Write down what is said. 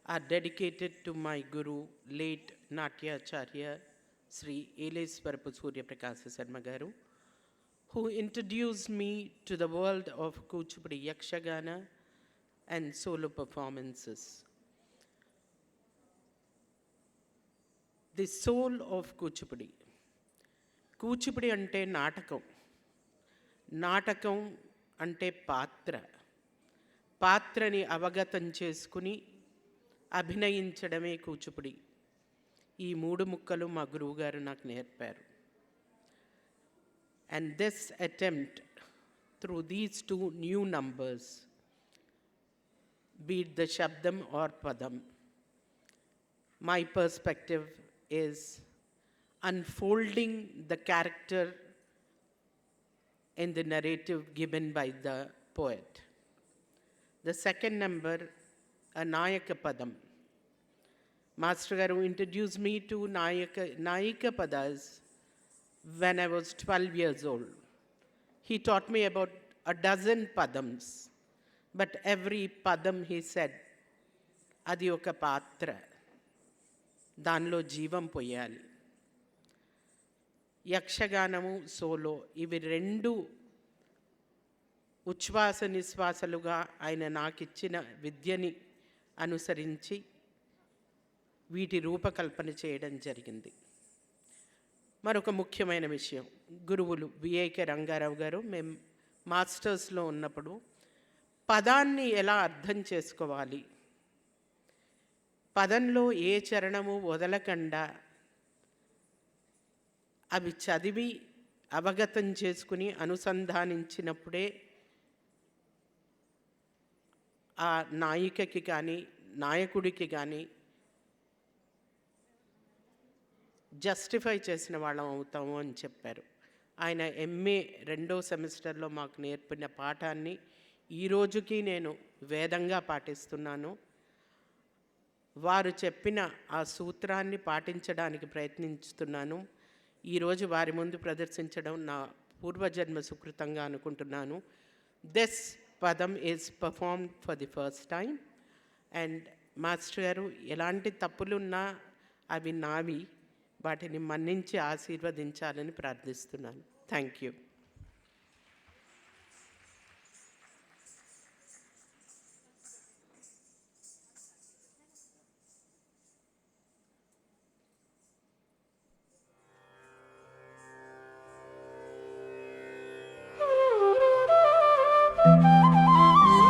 are dedicated to my Guru, late Natyacharya Sri Eleswarapu Surya Prakasa Sarma Garu, who introduced me to the world of Kuchipudi Yakshagana and solo performances. The soul of Kuchipudi. Kuchipudi అంటే నాటకం, నాటకం అంటే పాత్ర, పాత్రని అవగతం చేసుకుని అభినయించడమే కూచిపూడి. ఈ మూడు ముక్కలు మా గురువుగారు నాకు నేర్పారు. And this attempt through these two new numbers, be it the Shabdam or Padam, my perspective is unfolding the character in the narrative given by the poet. The second number, a Nayaka Padam. Master Garu introduced me to Nayika Padas when I was 12 years old. He taught me about a dozen Padams, but every Padam he said, Adi oka patra, danlo jeevam poyali. యక్షగానము, solo, ఇవి రెండు ఉచ్ఛ్వాస నిశ్వాసలుగా ఆయన నాకిచ్చిన విద్యని అనుసరించి వీటి రూపకల్పన చేయడం జరిగింది. మరొక ముఖ్యమైన విషయం, గురువులు విఐకే రంగారావు గారు మేము మాస్టర్స్లో ఉన్నప్పుడు పదాన్ని ఎలా అర్థం చేసుకోవాలి, పదంలో ఏ చరణము వదలకుండా అవి చదివి అవగతం చేసుకుని అనుసంధానించినప్పుడే ఆ నాయికకి కానీ నాయకుడికి కానీ జస్టిఫై చేసిన వాళ్ళం అవుతాము అని చెప్పారు. ఆయన ఎంఏ 2వ సెమిస్టర్లో మాకు నేర్పిన పాఠాన్ని ఈరోజుకి నేను వేదంగా పాటిస్తున్నాను. వారు చెప్పిన ఆ సూత్రాన్ని పాటించడానికి ప్రయత్నిస్తున్నాను. ఈరోజు వారి ముందు ప్రదర్శించడం నా పూర్వజన్మ సుకృతంగా అనుకుంటున్నాను. దిస్ పదం is performed for the first time and master గారు ఎలాంటి తప్పులున్నా అవి నావి, వాటిని మన్నించి ఆశీర్వదించాలని ప్రార్థిస్తున్నాను. Thank you.